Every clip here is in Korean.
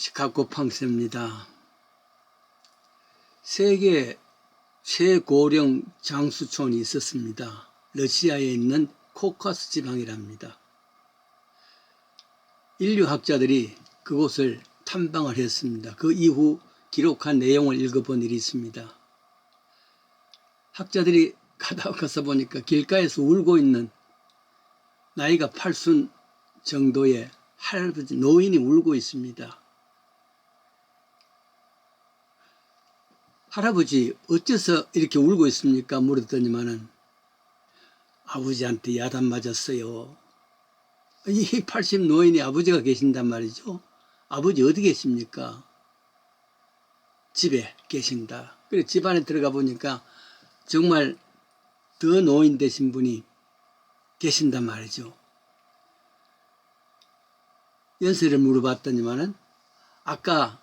시카고 팡스입니다. 세계 최고령 장수촌이 있었습니다. 러시아에 있는 코카스 지방이랍니다. 인류학자들이 그곳을 탐방을 했습니다. 그 이후 기록한 내용을 읽어본 일이 있습니다. 학자들이 가서 보니까 길가에서 울고 있는 나이가 80 정도의 할아버지 노인이 울고 있습니다. 할아버지 어째서 이렇게 울고 있습니까? 물었더니만은 아버지한테 야단 맞았어요. 이 80 노인이 아버지가 계신단 말이죠. 아버지 어디 계십니까? 집에 계신다. 그래 집 안에 들어가 보니까 정말 더 노인 되신 분이 계신단 말이죠. 연세를 물어봤더니만은 아까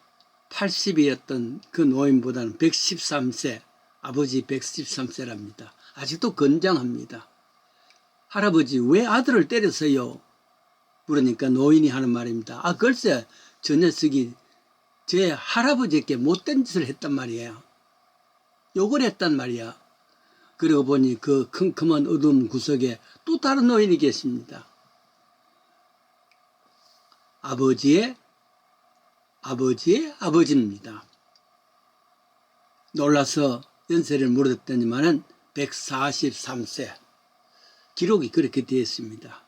80이었던 그 노인보다는 113세, 아버지 113세랍니다. 아직도 건장합니다. 할아버지 왜 아들을 때렸어요? 물으니까 노인이 하는 말입니다. 아 글쎄 저 녀석이 제 할아버지께 못된 짓을 했단 말이에요. 욕을 했단 말이야. 그러고 보니 그 컴컴한 어두운 구석에 또 다른 노인이 계십니다. 아버지의 아버지입니다. 놀라서 연세를 물었더니만은 143세. 기록이 그렇게 되어 있습니다.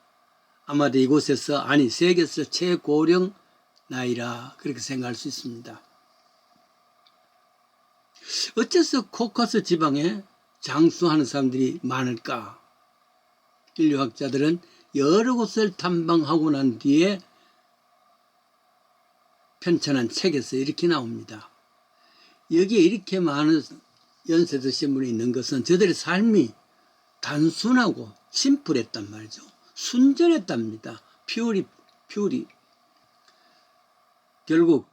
아마도 이곳에서 아니 세계에서 최고령 나이라 그렇게 생각할 수 있습니다. 어째서 코카스 지방에 장수하는 사람들이 많을까? 인류학자들은 여러 곳을 탐방하고 난 뒤에 편찬한 책에서 이렇게 나옵니다. 여기에 이렇게 많은 연세 드신 분이 있는 것은 저들의 삶이 단순하고 심플했단 말이죠. 순전했답니다. 퓨리. 결국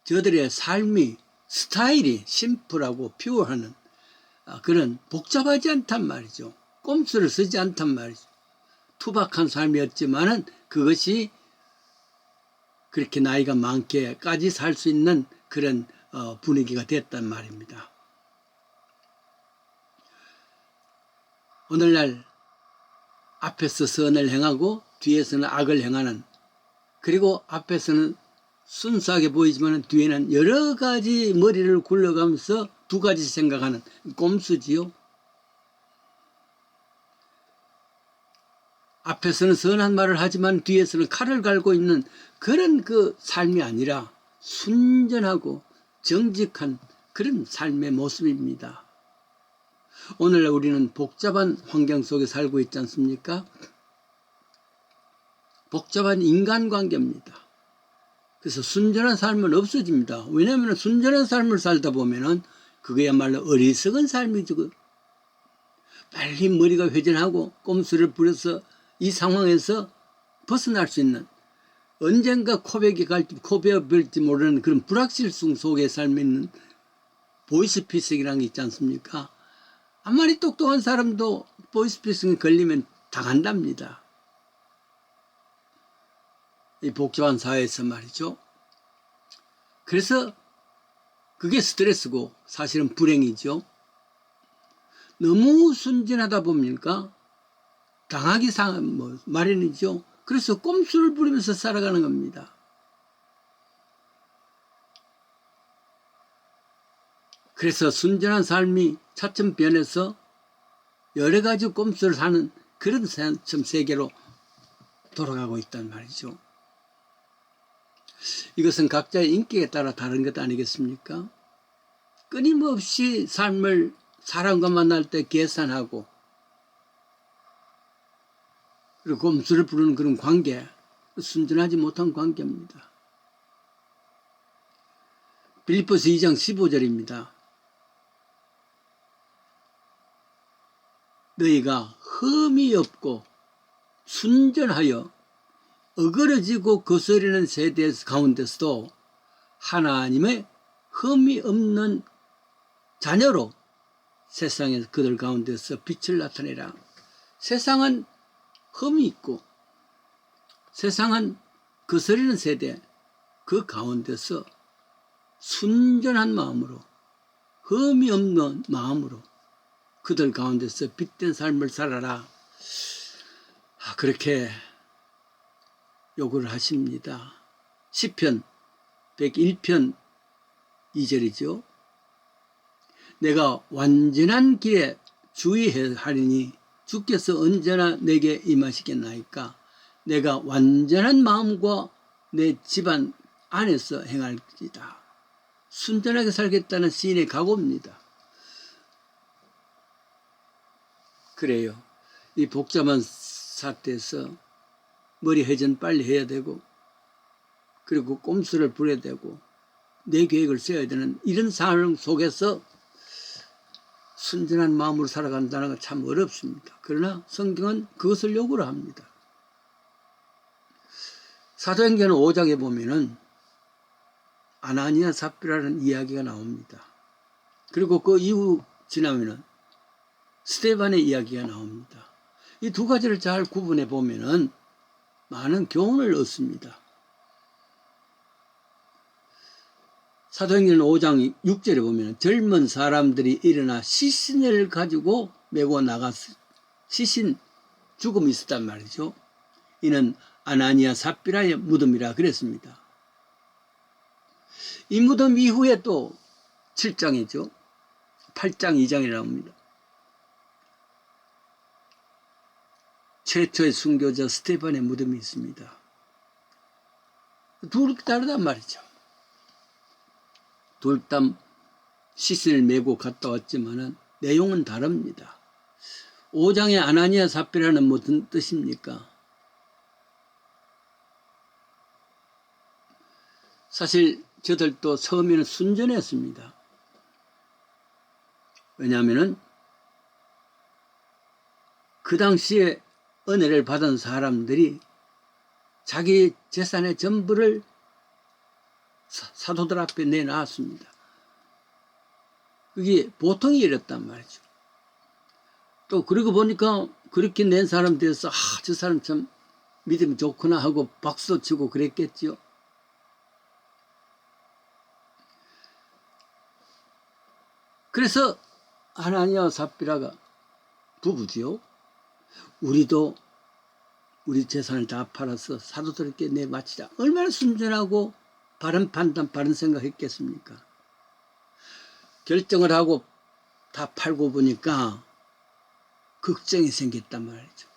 저들의 삶이 스타일이 심플하고 퓨어하는 그런 복잡하지 않단 말이죠. 꼼수를 쓰지 않단 말이죠. 투박한 삶이었지만은 그것이 그렇게 나이가 많게까지 살 수 있는 그런 분위기가 됐단 말입니다. 오늘날 앞에서 선을 행하고 뒤에서는 악을 행하는, 그리고 앞에서는 순수하게 보이지만 뒤에는 여러 가지 머리를 굴려가면서 두 가지 생각하는 꼼수지요. 앞에서는 선한 말을 하지만 뒤에서는 칼을 갈고 있는 그런 그 삶이 아니라 순전하고 정직한 그런 삶의 모습입니다. 오늘날 우리는 복잡한 환경 속에 살고 있지 않습니까? 복잡한 인간관계입니다. 그래서 순전한 삶은 없어집니다. 왜냐하면 순전한 삶을 살다 보면은 그거야말로 어리석은 삶이죠. 빨리 머리가 회전하고 꼼수를 부려서 이 상황에서 벗어날 수 있는, 언젠가 코백이 갈지 코베어질지 모르는 그런 불확실성 속에 삶에 있는 보이스피싱이라는 게 있지 않습니까? 아무리 똑똑한 사람도 보이스피싱에 걸리면 당한답니다. 이 복잡한 사회에서 말이죠. 그래서 그게 스트레스고 사실은 불행이죠. 너무 순진하다 보니까 당하기 마련이죠. 그래서 꼼수를 부리면서 살아가는 겁니다. 그래서 순전한 삶이 차츰 변해서 여러 가지 꼼수를 하는 그런 세계로 돌아가고 있단 말이죠. 이것은 각자의 인격에 따라 다른 것 아니겠습니까? 끊임없이 삶을 사람과 만날 때 계산하고 그리고 꼼수를 부르는 그런 관계, 순전하지 못한 관계입니다. 빌립보서 2장 15절입니다. 너희가 흠이 없고 순전하여 어그러지고 거스르는 세대 가운데서도 하나님의 흠이 없는 자녀로 세상에 그들 가운데서 빛을 나타내라. 세상은 흠이 있고 세상은 거스르는 세대, 그 가운데서 순전한 마음으로, 흠이 없는 마음으로 그들 가운데서 빛된 삶을 살아라. 그렇게 요구를 하십니다. 시편 101편 2절이죠. 내가 완전한 길에 주의하리니 주께서 언제나 내게 임하시겠나이까. 내가 완전한 마음과 내 집안 안에서 행할지다. 순전하게 살겠다는 시인의 각오입니다. 그래요. 이 복잡한 사태에서 머리 회전 빨리 해야 되고, 그리고 꼼수를 부려야 되고, 내 계획을 세워야 되는 이런 상황 속에서 순전한 마음으로 살아간다는 건 참 어렵습니다. 그러나 성경은 그것을 요구를 합니다. 사도행전 5장에 보면은 아나니아 삽비라는 이야기가 나옵니다. 그리고 그 이후 지나면은 스데반의 이야기가 나옵니다. 이 두 가지를 잘 구분해 보면은 많은 교훈을 얻습니다. 사도행전 5장 6절에 보면 젊은 사람들이 일어나 시신을 가지고 메고 나갔어. 시신 죽음이 있었단 말이죠. 이는 아나니아 삽비라의 무덤이라 그랬습니다. 이 무덤 이후에 또 7장이죠. 8장 2장이 나옵니다. 최초의 순교자 스데반의 무덤이 있습니다. 둘이 다르단 말이죠. 둘 다 시신을 메고 갔다 왔지만은 내용은 다릅니다. 5장의 아나니아 삽비라는 무슨 뜻입니까? 사실 저들도 처음에는 순전했습니다. 왜냐하면은 그 당시에 은혜를 받은 사람들이 자기 재산의 전부를 사도들 앞에 내놨습니다. 그게 보통이 이랬단 말이죠. 또 그러고 보니까 그렇게 낸 사람 돼서 저 사람 참 믿음이 좋구나 하고 박수 치고 그랬겠죠. 그래서 아나니아와 삽비라가 부부지요. 우리도 우리 재산을 다 팔아서 사도들에게 내바치자. 얼마나 순전하고 바른 판단, 바른 생각했겠습니까? 결정을 하고 다 팔고 보니까 걱정이 생겼단 말이죠.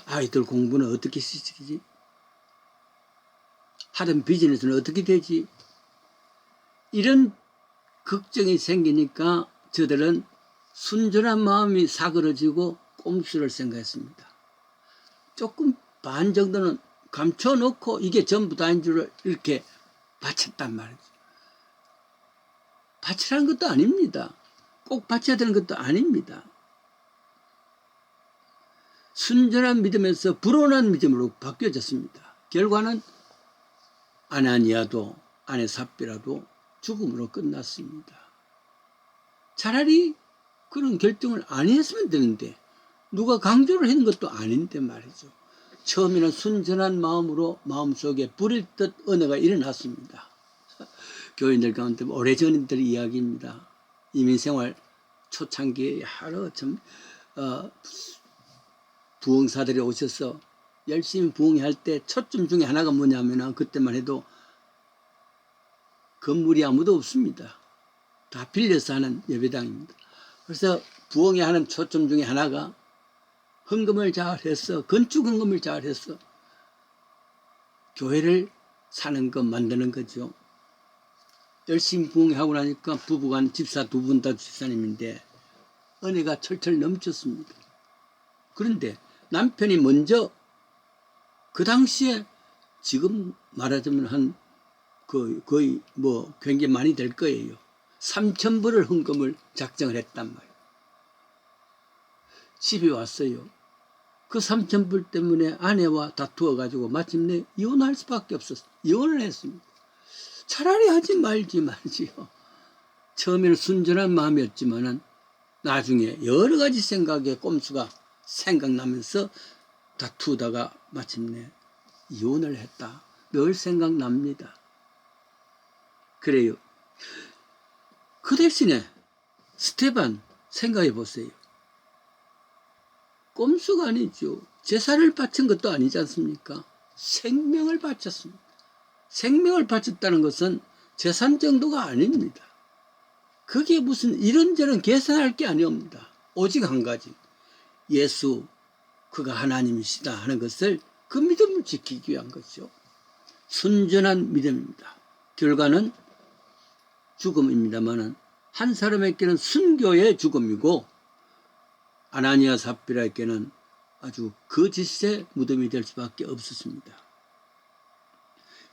아이들 공부는 어떻게 시키지? 하던 비즈니스는 어떻게 되지? 이런 걱정이 생기니까 저들은 순전한 마음이 사그러지고 꼼수를 생각했습니다. 조금 반 정도는 감춰놓고 이게 전부 다인 줄 이렇게 바쳤단 말이죠. 바치라는 것도 아닙니다. 꼭 바쳐야 되는 것도 아닙니다. 순전한 믿음에서 불온한 믿음으로 바뀌어졌습니다. 결과는 아나니아도 아내 삽비라도 죽음으로 끝났습니다. 차라리 그런 결정을 안 했으면 되는데 누가 강조를 했는 것도 아닌데 말이죠. 처음에는 순전한 마음으로 마음속에 불일 듯 은혜가 일어났습니다. 교인들 가운데 오래전인들 이야기입니다. 이민생활 초창기에 하루 참 부흥사들이 오셔서 열심히 부흥할 때 초점 중에 하나가 뭐냐면 그때만 해도 건물이 아무도 없습니다. 다 빌려서 하는 예배당입니다. 그래서 부흥에 하는 초점 중에 하나가 헌금을 잘해서 건축 헌금을 잘해서 교회를 사는 것 만드는 거죠. 열심히 부흥하고 나니까 부부간 집사 두 분 다 집사님인데 은혜가 철철 넘쳤습니다. 그런데 남편이 먼저 그 당시에 지금 말하자면 한 거의 뭐 굉장히 많이 될 거예요. 3,000불을 헌금을 작정을 했단 말이에요. 집에 왔어요. 그 3,000불 때문에 아내와 다투어가지고 마침내 이혼할 수밖에 없었어요. 이혼을 했습니다. 차라리 하지 말지요. 처음에는 순전한 마음이었지만은 나중에 여러 가지 생각에 꼼수가 생각나면서 다투다가 마침내 이혼을 했다. 늘 생각납니다. 그래요. 그 대신에 스테반 생각해 보세요. 꼼수가 아니죠. 제사를 바친 것도 아니지 않습니까? 생명을 바쳤습니다. 생명을 바쳤다는 것은 재산 정도가 아닙니다. 그게 무슨 이런저런 계산할 게 아니옵니다. 오직 한 가지, 예수 그가 하나님이시다 하는 것을 그 믿음을 지키기 위한 것이죠. 순전한 믿음입니다. 결과는 죽음입니다만은 한 사람에게는 순교의 죽음이고 아나니아 삽비라에게는 아주 거짓의 무덤이 될 수밖에 없었습니다.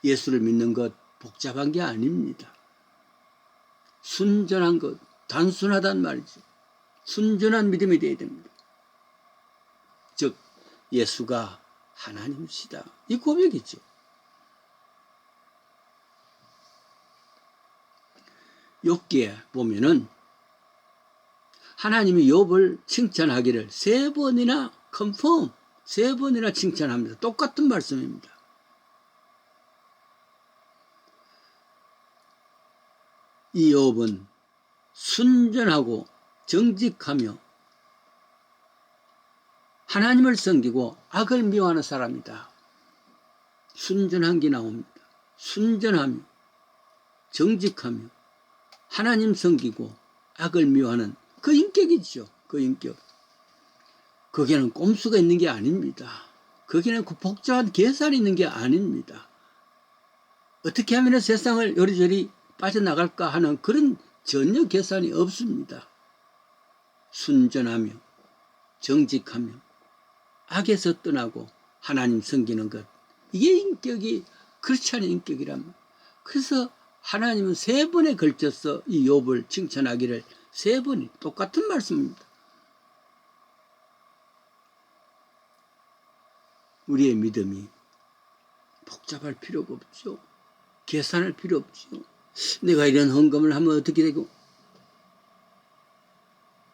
예수를 믿는 것 복잡한 게 아닙니다. 순전한 것, 단순하단 말이죠. 순전한 믿음이 되어야 됩니다. 즉 예수가 하나님이시다, 이 고백이죠. 욥기에 보면은 하나님이 욥을 칭찬하기를 3번이나 컨펌, 3번이나 칭찬합니다. 똑같은 말씀입니다. 이 욥은 순전하고 정직하며 하나님을 섬기고 악을 미워하는 사람이다. 순전한 게 나옵니다. 순전하며 정직하며 하나님 섬기고 악을 미워하는 그 인격이죠. 그 인격. 거기에는 꼼수가 있는 게 아닙니다. 거기에는 그 복잡한 계산이 있는 게 아닙니다. 어떻게 하면 세상을 요리조리 빠져나갈까 하는 그런 전혀 계산이 없습니다. 순전하며 정직하며 악에서 떠나고 하나님 섬기는 것, 이게 인격이 그렇지 않은 인격이란 말이에요. 그래서 하나님은 3번에 걸쳐서 이 욥을 칭찬하기를 3번이 똑같은 말씀입니다. 우리의 믿음이 복잡할 필요가 없죠. 계산할 필요 없죠. 내가 이런 헌금을 하면 어떻게 되고,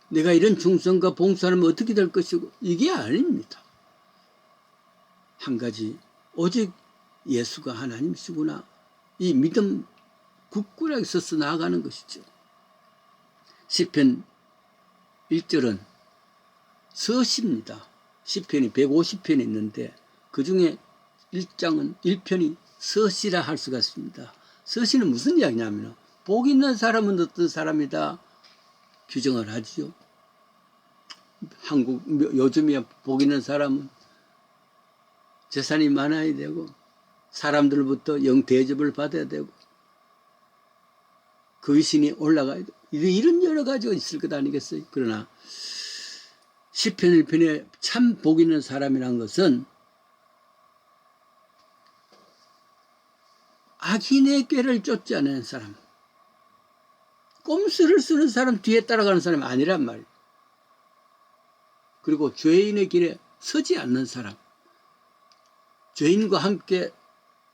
내가 이런 충성과 봉사를 하면 어떻게 될 것이고, 이게 아닙니다. 한 가지, 오직 예수가 하나님이시구나, 이 믿음 굳건하게 서서 나아가는 것이죠. 시편 1절은 서시입니다. 시편이 150편이 있는데 그 중에 1편이 서시라 할 수가 있습니다. 서시는 무슨 이야기냐면 복 있는 사람은 어떤 사람이다 규정을 하지요. 한국 요즘에 복 있는 사람은 재산이 많아야 되고 사람들부터 영 대접을 받아야 되고 그 위신이 올라가야 되고 이런 여러 가지가 있을 것 아니겠어요. 그러나 시편 1편에 참 복 있는 사람이란 것은 악인의 꾀를 쫓지 않는 사람, 꼼수를 쓰는 사람 뒤에 따라가는 사람이 아니란 말이에요. 그리고 죄인의 길에 서지 않는 사람, 죄인과 함께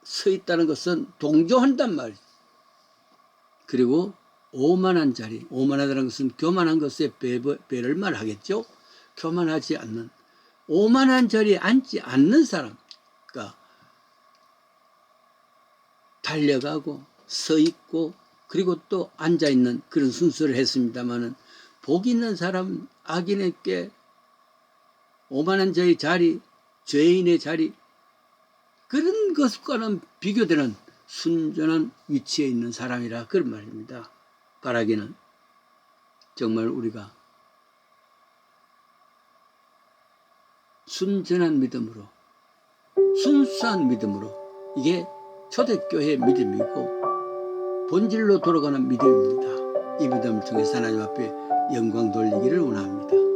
서 있다는 것은 동조한단 말이에요. 그리고 오만한 자리, 오만하다는 것은 교만한 것에 배를 말하겠죠. 교만하지 않는, 오만한 자리에 앉지 않는 사람, 그러니까 달려가고 서 있고 그리고 또 앉아 있는 그런 순서를 했습니다마는, 복 있는 사람, 악인에게 오만한 자의 자리, 죄인의 자리, 그런 것과는 비교되는 순전한 위치에 있는 사람이라 그런 말입니다. 바라기는 정말 우리가 순전한 믿음으로, 순수한 믿음으로, 이게 초대교회의 믿음이고 본질로 돌아가는 믿음입니다. 이 믿음을 통해서 하나님 앞에 영광 돌리기를 원합니다.